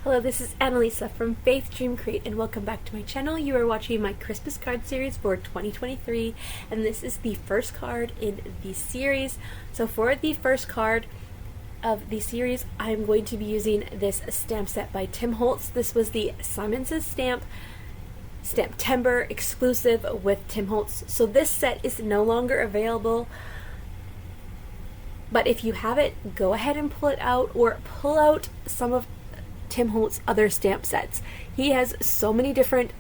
Hello, this is Annalisa from Faith Dream Create, and welcome back to my channel. You are watching my Christmas card series for 2023, and this is the first card in the series. So for the first card of the series, I'm going to be using this stamp set by Tim Holtz. This was the Simon Says Stamptember exclusive with Tim Holtz. So this set is no longer available, but if you have it, go ahead and pull it out, or pull out some of Tim Holtz's other stamp sets. He has so many different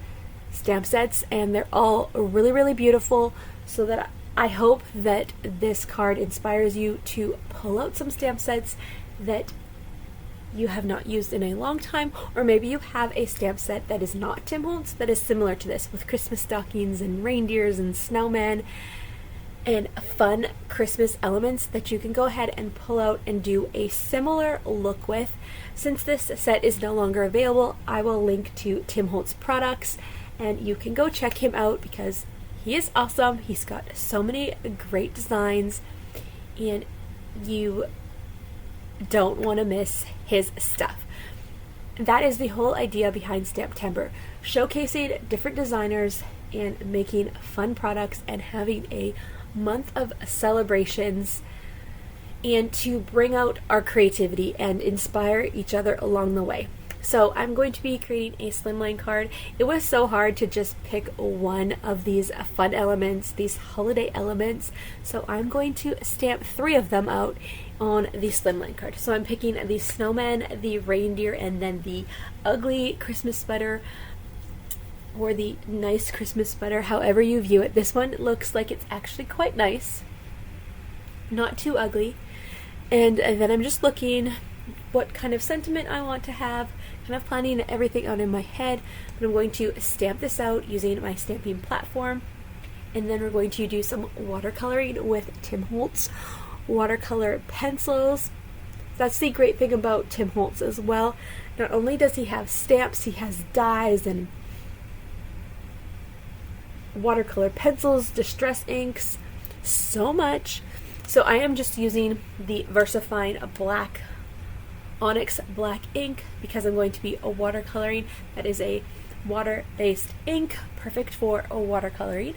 stamp sets and they're all really, really beautiful, so that I hope that this card inspires you to pull out some stamp sets that you have not used in a long time, or maybe you have a stamp set that is not Tim Holtz that is similar to this, with Christmas stockings and reindeers and snowmen and fun Christmas elements that you can go ahead and pull out and do a similar look with. Since this set is no longer available, I will link to Tim Holtz products and you can go check him out because he is awesome. He's got so many great designs and you don't want to miss his stuff. That is the whole idea behind Stamptember, showcasing different designers and making fun products and having a month of celebrations, and to bring out our creativity and inspire each other along the way. So I'm going to be creating a slimline card. It was so hard to just pick one of these fun elements, these holiday elements, so I'm going to stamp 3 of them out on the slimline card. So I'm picking the snowman, the reindeer, and then the ugly Christmas sweater, or the nice Christmas sweater, however you view it. This one looks like it's actually quite nice, not too ugly. And then I'm just looking what kind of sentiment I want to have, kind of planning everything out in my head. But I'm going to stamp this out using my stamping platform, and then we're going to do some watercoloring with Tim Holtz watercolor pencils. That's the great thing about Tim Holtz as well. Not only does he have stamps, he has dyes and watercolor pencils, distress inks, so much. So I am just using the VersaFine black Onyx black ink because I'm going to be watercoloring. That is a water-based ink, perfect for watercoloring.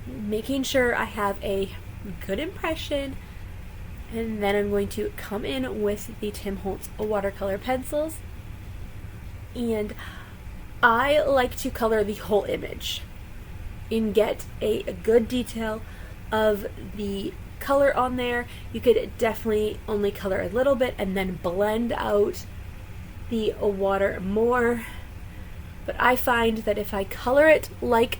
Making sure I have a good impression, and then I'm going to come in with the Tim Holtz watercolor pencils, and I like to color the whole image and get a good detail of the color on there. You could definitely only color a little bit and then blend out the water more. But I find that if I color it like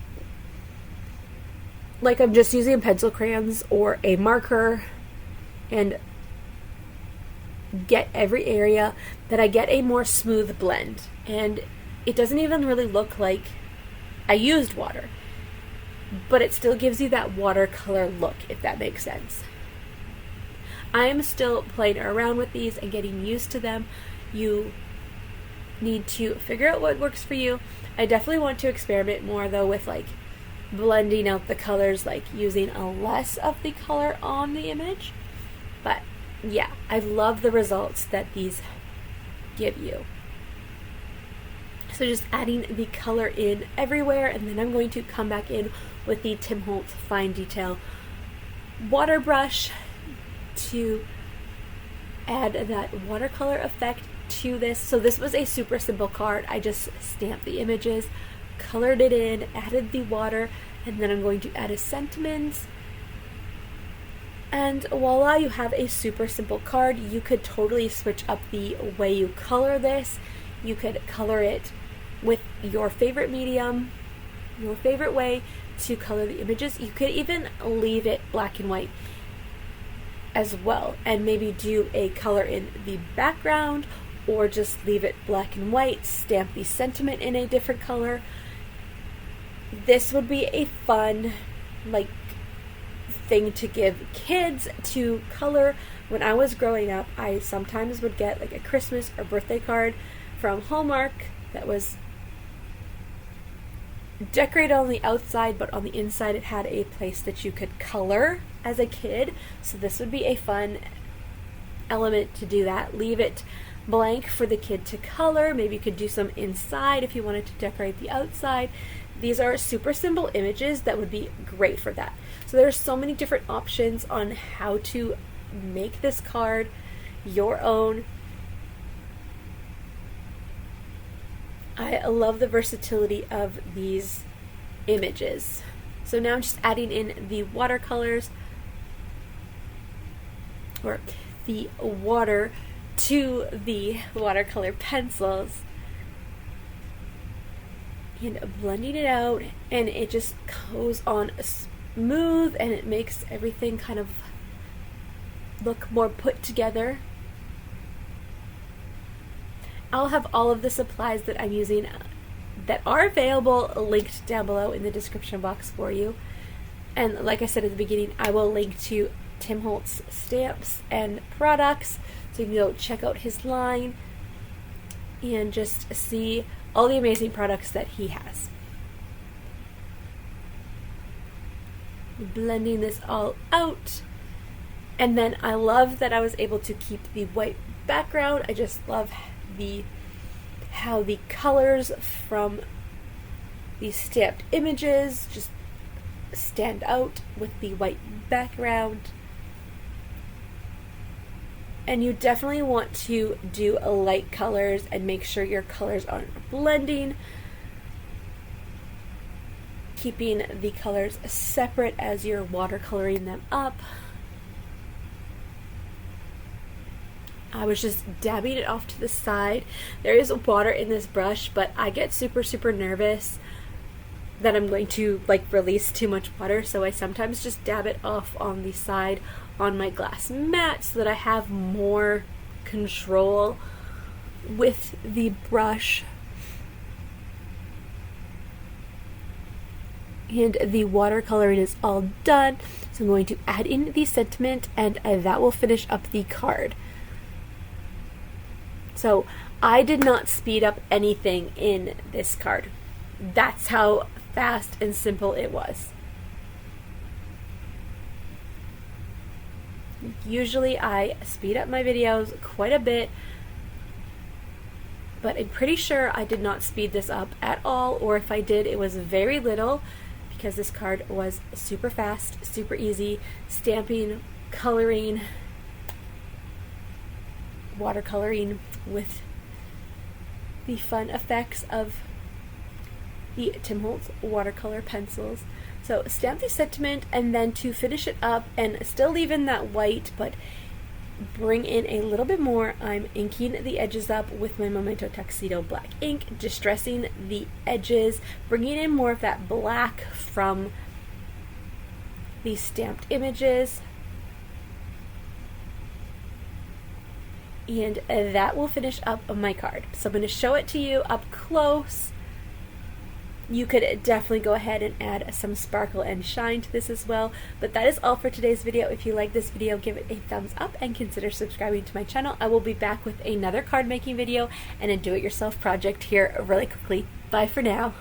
I'm just using pencil crayons or a marker and get every area, that I get a more smooth blend. And it doesn't even really look like I used water, but it still gives you that watercolor look, if that makes sense. I am still playing around with these and getting used to them. You need to figure out what works for you. I definitely want to experiment more though with like blending out the colors, like using a less of the color on the image. But yeah, I love the results that these give you. So just adding the color in everywhere, and then I'm going to come back in with the Tim Holtz Fine Detail water brush to add that watercolor effect to this. So this was a super simple card. I just stamped the images, colored it in, added the water, and then I'm going to add a sentiment. And voila, you have a super simple card. You could totally switch up the way you color this. You could color it with your favorite medium, your favorite way to color the images. You could even leave it black and white as well, and maybe do a color in the background, or just leave it black and white, stamp the sentiment in a different color. This would be a fun thing to give kids to color. When I was growing up, I sometimes would get like a Christmas or birthday card from Hallmark that was decorated on the outside, but on the inside it had a place that you could color as a kid. So this would be a fun element to do that. Leave it blank for the kid to color. Maybe you could do some inside if you wanted to decorate the outside. These are super simple images that would be great for that. So there's so many different options on how to make this card your own. I love the versatility of these images. So now I'm just adding in the watercolors, or the water to the watercolor pencils, and blending it out, and it just goes on smooth and it makes everything kind of look more put together. I'll have all of the supplies that I'm using that are available linked down below in the description box for you. And like I said at the beginning, I will link to Tim Holtz stamps and products, so you can go check out his line and just see all the amazing products that he has. Blending this all out. And then I love that I was able to keep the white background. I just love how the colors from these stamped images just stand out with the white background. And you definitely want to do light colors and make sure your colors aren't blending, keeping the colors separate as you're watercoloring them up. I was just dabbing it off to the side. There is water in this brush, but I get super nervous that I'm going to release too much water, so I sometimes just dab it off on the side on my glass mat so that I have more control with the brush. And the watercoloring is all done, so I'm going to add in the sentiment, and that will finish up the card. So I did not speed up anything in this card. That's how fast and simple it was. Usually I speed up my videos quite a bit, but I'm pretty sure I did not speed this up at all, or if I did, it was very little, because this card was super fast, super easy, stamping, coloring, watercoloring with the fun effects of the Tim Holtz watercolor pencils. So stamp the sentiment, and then to finish it up and still leave in that white but bring in a little bit more, I'm inking the edges up with my Memento Tuxedo black ink, distressing the edges, bringing in more of that black from the stamped images. And that will finish up my card. So I'm going to show it to you up close. You could definitely go ahead and add some sparkle and shine to this as well. But that is all for today's video. If you like this video, give it a thumbs up and consider subscribing to my channel. I will be back with another card making video and a do-it-yourself project here really quickly. Bye for now.